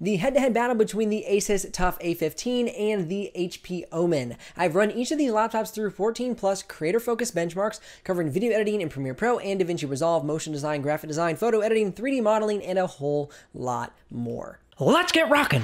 The head-to-head battle between the Asus TUF A15 and the HP Omen. I've run each of these laptops through 14 plus creator-focused benchmarks covering video editing in Premiere Pro and DaVinci Resolve, motion design, graphic design, photo editing, 3D modeling, and a whole lot more. Let's get rocking!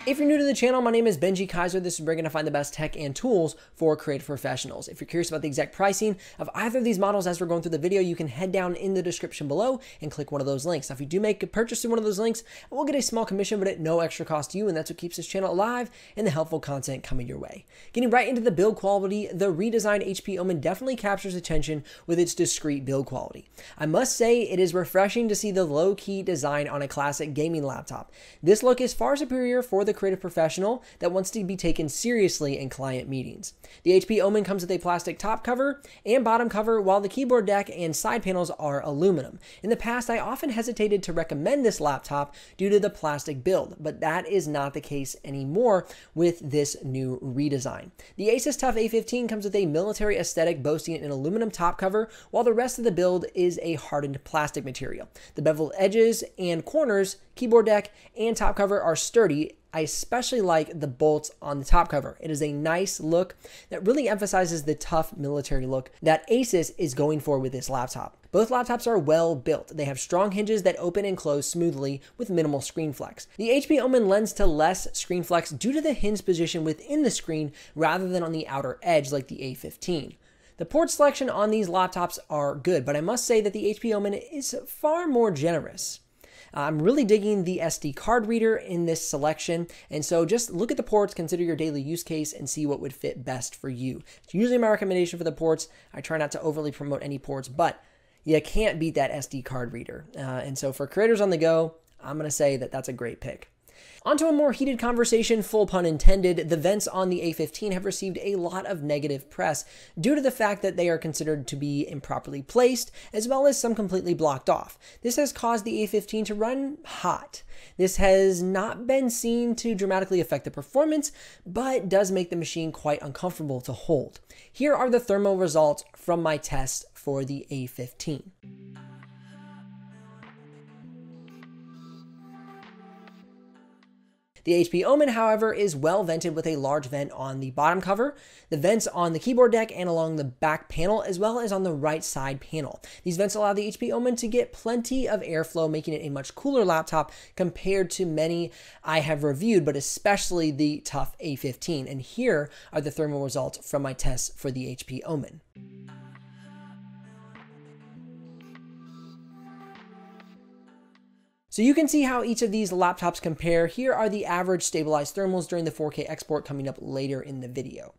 If you're new to the channel, my name is Benji Kaiser. This is where you're going to find the best tech and tools for creative professionals. If you're curious about the exact pricing of either of these models as we're going through the video, you can head down in the description below and click one of those links. Now, if you do make a purchase through one of those links, we'll get a small commission, but at no extra cost to you, and that's what keeps this channel alive and the helpful content coming your way. Getting right into the build quality, the redesigned HP Omen definitely captures attention with its discreet build quality. I must say it is refreshing to see the low-key design on a classic gaming laptop. This look is far superior for the creative professional that wants to be taken seriously in client meetings. The HP Omen comes with a plastic top cover and bottom cover, while the keyboard deck and side panels are aluminum. In the past, I often hesitated to recommend this laptop due to the plastic build, but that is not the case anymore with this new redesign. The Asus TUF A15 comes with a military aesthetic boasting an aluminum top cover, while the rest of the build is a hardened plastic material. The beveled edges and corners, keyboard deck, and top cover are sturdy. I especially like the bolts on the top cover. It is a nice look that really emphasizes the tough military look that Asus is going for with this laptop. Both laptops are well built. They have strong hinges that open and close smoothly with minimal screen flex. The HP Omen lends to less screen flex due to the hinge position within the screen rather than on the outer edge like the A15. The port selection on these laptops are good, but I must say that the HP Omen is far more generous. I'm really digging the SD card reader in this selection, and so just look at the ports, consider your daily use case, and see what would fit best for you. It's usually my recommendation for the ports. I try not to overly promote any ports, but you can't beat that SD card reader. And so for creators on the go, I'm going to say that that's a great pick. Onto a more heated conversation, full pun intended. The vents on the A15 have received a lot of negative press due to the fact that they are considered to be improperly placed, as well as some completely blocked off. This has caused the A15 to run hot. This has not been seen to dramatically affect the performance, but does make the machine quite uncomfortable to hold. Here are the thermal results from my test for the A15. The HP Omen, however, is well vented with a large vent on the bottom cover, the vents on the keyboard deck and along the back panel, as well as on the right side panel. These vents allow the HP Omen to get plenty of airflow, making it a much cooler laptop compared to many I have reviewed, but especially the TUF A15. And here are the thermal results from my tests for the HP Omen. So you can see how each of these laptops compare. Here are the average stabilized thermals during the 4K export coming up later in the video.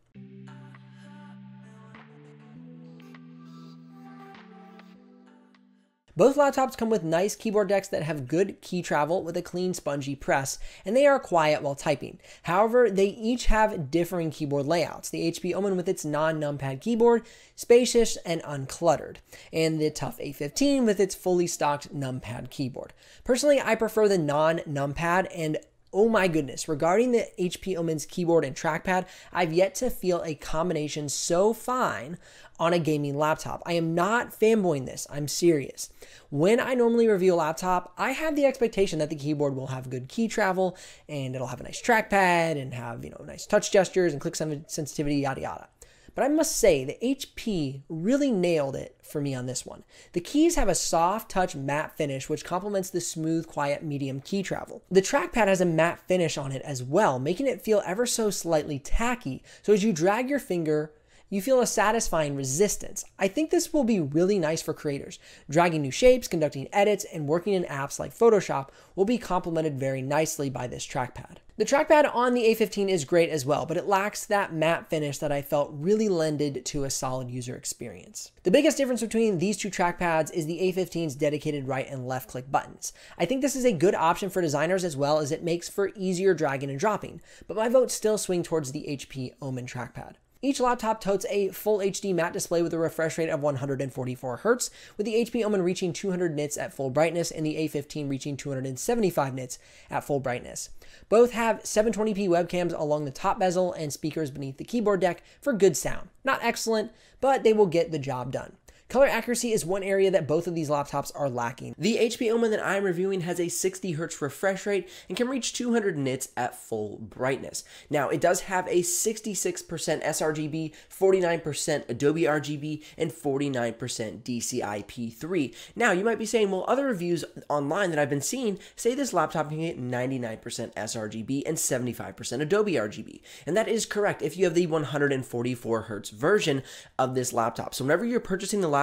Both laptops come with nice keyboard decks that have good key travel with a clean, spongy press, and they are quiet while typing. However, they each have differing keyboard layouts. The HP Omen with its non-numpad keyboard, spacious and uncluttered, and the TUF A15 with its fully stocked numpad keyboard. Personally, I prefer the non-numpad, and oh my goodness, regarding the HP Omen's keyboard and trackpad, I've yet to feel a combination so fine on a gaming laptop. I am not fanboying this, I'm serious. When I normally review a laptop, I have the expectation that the keyboard will have good key travel and it'll have a nice trackpad and have, nice touch gestures and click sensitivity, yada yada. But I must say, the HP really nailed it for me on this one. The keys have a soft touch matte finish, which complements the smooth, quiet, medium key travel. The trackpad has a matte finish on it as well, making it feel ever so slightly tacky. So as you drag your finger, you feel a satisfying resistance. I think this will be really nice for creators. Dragging new shapes, conducting edits, and working in apps like Photoshop will be complemented very nicely by this trackpad. The trackpad on the A15 is great as well, but it lacks that matte finish that I felt really lended to a solid user experience. The biggest difference between these two trackpads is the A15's dedicated right and left click buttons. I think this is a good option for designers as well, as it makes for easier dragging and dropping, but my votes still swing towards the HP Omen trackpad. Each laptop totes a full HD matte display with a refresh rate of 144 Hz, with the HP Omen reaching 200 nits at full brightness and the A15 reaching 275 nits at full brightness. Both have 720p webcams along the top bezel and speakers beneath the keyboard deck for good sound. Not excellent, but they will get the job done. Color accuracy is one area that both of these laptops are lacking. The HP Omen that I'm reviewing has a 60 Hz refresh rate and can reach 200 nits at full brightness. Now, it does have a 66% sRGB, 49% Adobe RGB, and 49% DCI-P3. Now, you might be saying, well, other reviews online that I've been seeing say this laptop can get 99% sRGB and 75% Adobe RGB. And that is correct if you have the 144 Hz version of this laptop. So whenever you're purchasing the laptop,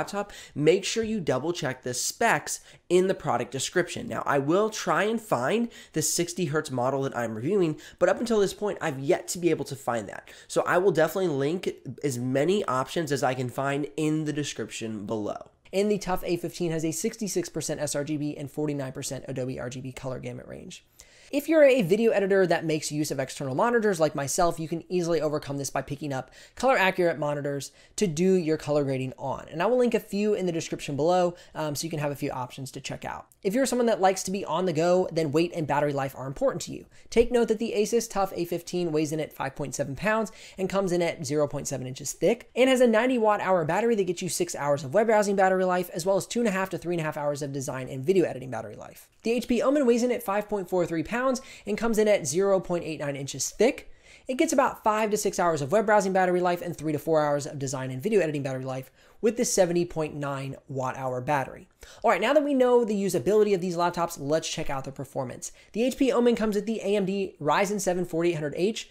make sure you double check the specs in the product description. Now, I will try and find the 60 Hz model that I'm reviewing, but up until this point, I've yet to be able to find that. So I will definitely link as many options as I can find in the description below. And the TUF A15 has a 66% sRGB and 49% Adobe RGB color gamut range. If you're a video editor that makes use of external monitors like myself, you can easily overcome this by picking up color accurate monitors to do your color grading on. And I will link a few in the description below so you can have a few options to check out. If you're someone that likes to be on the go, then weight and battery life are important to you. Take note that the Asus TUF A15 weighs in at 5.7 pounds and comes in at 0.7 inches thick and has a 90 watt-hour battery that gets you 6 hours of web browsing battery life, as well as 2.5 to 3.5 hours of design and video editing battery life. The HP Omen weighs in at 5.43 pounds and comes in at 0.89 inches thick. It gets about 5 to 6 hours of web browsing battery life and 3 to 4 hours of design and video editing battery life with the 70.9 watt-hour battery. All right, now that we know the usability of these laptops, let's check out the performance. The HP Omen comes with the AMD Ryzen 7 4800H,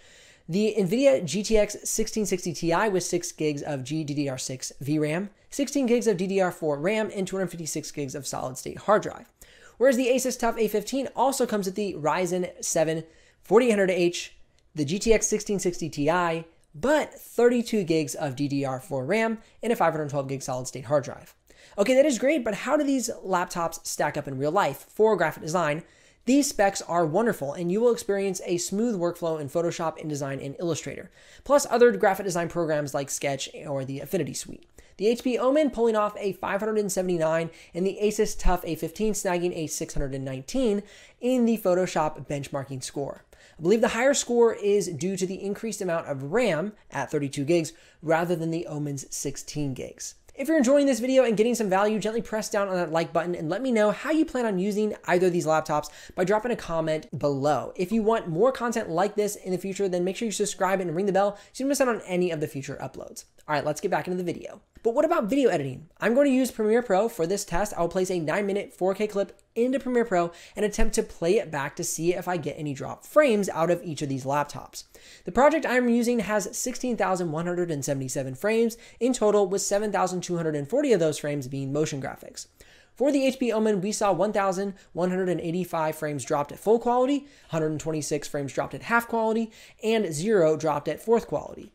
the NVIDIA GTX 1660 Ti with 6 gigs of GDDR6 VRAM, 16 gigs of DDR4 RAM, and 256 gigs of solid-state hard drive. Whereas the Asus TUF A15 also comes with the Ryzen 7 4800H, the GTX 1660 Ti, but 32 gigs of DDR4 RAM and a 512 gig solid-state hard drive. Okay, that is great, but how do these laptops stack up in real life? For graphic design, these specs are wonderful, and you will experience a smooth workflow in Photoshop, InDesign, and Illustrator, plus other graphic design programs like Sketch or the Affinity Suite. The HP Omen pulling off a 579 and the Asus TUF A15 snagging a 619 in the Photoshop benchmarking score. I believe the higher score is due to the increased amount of RAM at 32 gigs rather than the Omen's 16 gigs. If you're enjoying this video and getting some value, gently press down on that like button and let me know how you plan on using either of these laptops by dropping a comment below. If you want more content like this in the future, then make sure you subscribe and ring the bell so you don't miss out on any of the future uploads. All right, let's get back into the video. But what about video editing? I'm going to use Premiere Pro for this test. I will place a 9-minute 4K clip into Premiere Pro and attempt to play it back to see if I get any drop frames out of each of these laptops. The project I'm using has 16,177 frames in total, with 7,240 of those frames being motion graphics. For the HP Omen, we saw 1,185 frames dropped at full quality, 126 frames dropped at half quality, and 0 dropped at fourth quality.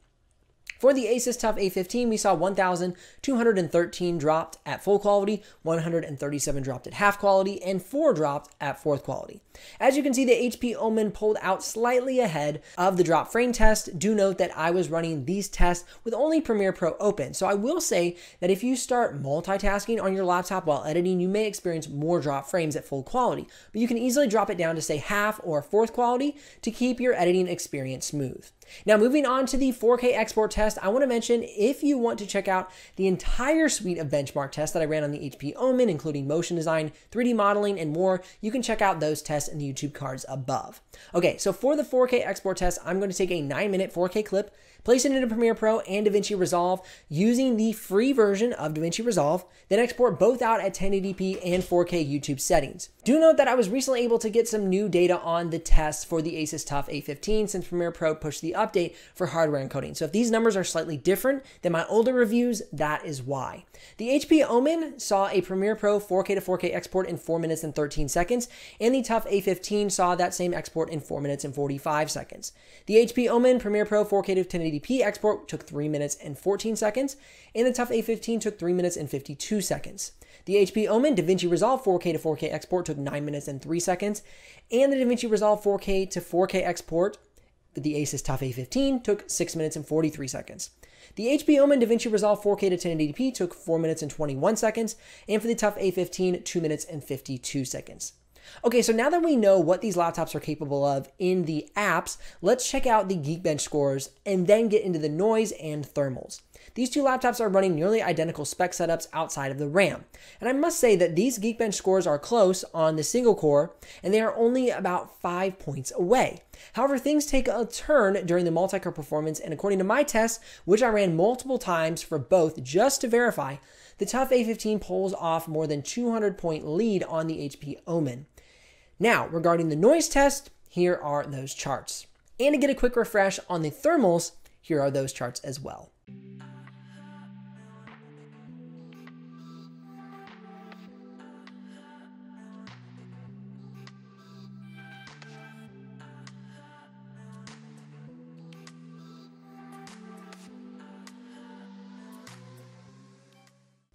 For the Asus TUF A15, we saw 1,213 dropped at full quality, 137 dropped at half quality, and 4 dropped at fourth quality. As you can see, the HP Omen pulled out slightly ahead of the drop frame test. Do note that I was running these tests with only Premiere Pro open. So I will say that if you start multitasking on your laptop while editing, you may experience more drop frames at full quality, but you can easily drop it down to say half or fourth quality to keep your editing experience smooth. Now, moving on to the 4K export test, I want to mention if you want to check out the entire suite of benchmark tests that I ran on the HP Omen, including motion design, 3D modeling, and more, you can check out those tests in the YouTube cards above. Okay, so for the 4K export test, I'm going to take a 9-minute 4K clip, place it into Premiere Pro and DaVinci Resolve using the free version of DaVinci Resolve, then export both out at 1080p and 4K YouTube settings. Do note that I was recently able to get some new data on the tests for the Asus TUF A15 since Premiere Pro pushed the update for hardware encoding. So if these numbers are slightly different than my older reviews, that is why. The HP Omen saw a Premiere Pro 4K to 4K export in 4 minutes and 13 seconds, and the TUF A15 saw that same export in 4 minutes and 45 seconds. The HP Omen Premiere Pro 4K to 1080p export took 3 minutes and 14 seconds, and the TUF A15 took 3 minutes and 52 seconds. The HP Omen DaVinci Resolve 4K to 4K export took 9 minutes and 3 seconds, and the DaVinci Resolve 4K to 4K export The Asus TUF A15 took 6 minutes and 43 seconds. The HP Omen DaVinci Resolve 4K to 1080p took 4 minutes and 21 seconds, and for the TUF A15, 2 minutes and 52 seconds. Okay, so now that we know what these laptops are capable of in the apps, let's check out the Geekbench scores and then get into the noise and thermals. These two laptops are running nearly identical spec setups outside of the RAM. And I must say that these Geekbench scores are close on the single core, and they are only about 5 points away. However, things take a turn during the multi-core performance, and according to my tests, which I ran multiple times for both just to verify, the TUF A15 pulls off more than 200-point lead on the HP Omen. Now, regarding the noise test, here are those charts. And to get a quick refresh on the thermals, here are those charts as well.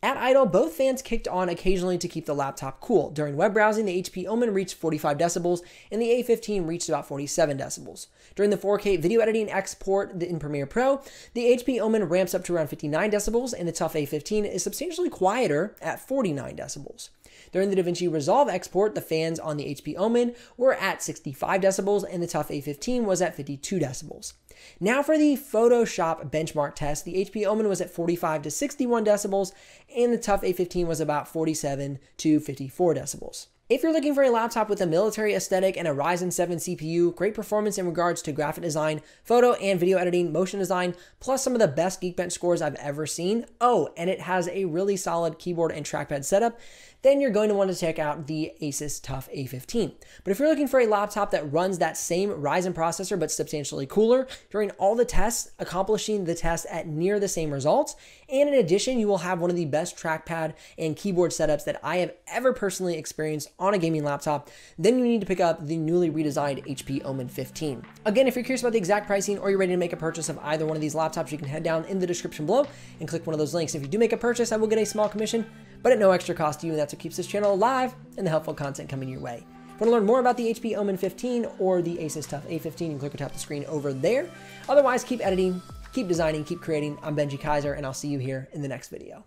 At idle, both fans kicked on occasionally to keep the laptop cool. During web browsing, the HP Omen reached 45 decibels and the A15 reached about 47 decibels. During the 4K video editing export in Premiere Pro, the HP Omen ramps up to around 59 decibels and the TUF A15 is substantially quieter at 49 decibels. During the DaVinci Resolve export, the fans on the HP Omen were at 65 decibels and the TUF A15 was at 52 decibels. Now for the Photoshop benchmark test, the HP Omen was at 45 to 61 decibels and the TUF A15 was about 47 to 54 decibels. If you're looking for a laptop with a military aesthetic and a Ryzen 7 CPU, great performance in regards to graphic design, photo and video editing, motion design, plus some of the best Geekbench scores I've ever seen, and it has a really solid keyboard and trackpad setup, then you're going to want to check out the Asus TUF A15. But if you're looking for a laptop that runs that same Ryzen processor but substantially cooler, during all the tests, accomplishing the test at near the same results, and in addition, you will have one of the best trackpad and keyboard setups that I have ever personally experienced on a gaming laptop, then you need to pick up the newly redesigned HP Omen 15. Again, if you're curious about the exact pricing or you're ready to make a purchase of either one of these laptops, you can head down in the description below and click one of those links. If you do make a purchase, I will get a small commission, but at no extra cost to you, and that's what keeps this channel alive and the helpful content coming your way. If you want to learn more about the HP Omen 15 or the Asus TUF A15, you can click or tap the screen over there. Otherwise, keep editing, keep designing, keep creating. I'm Benji Kaiser, and I'll see you here in the next video.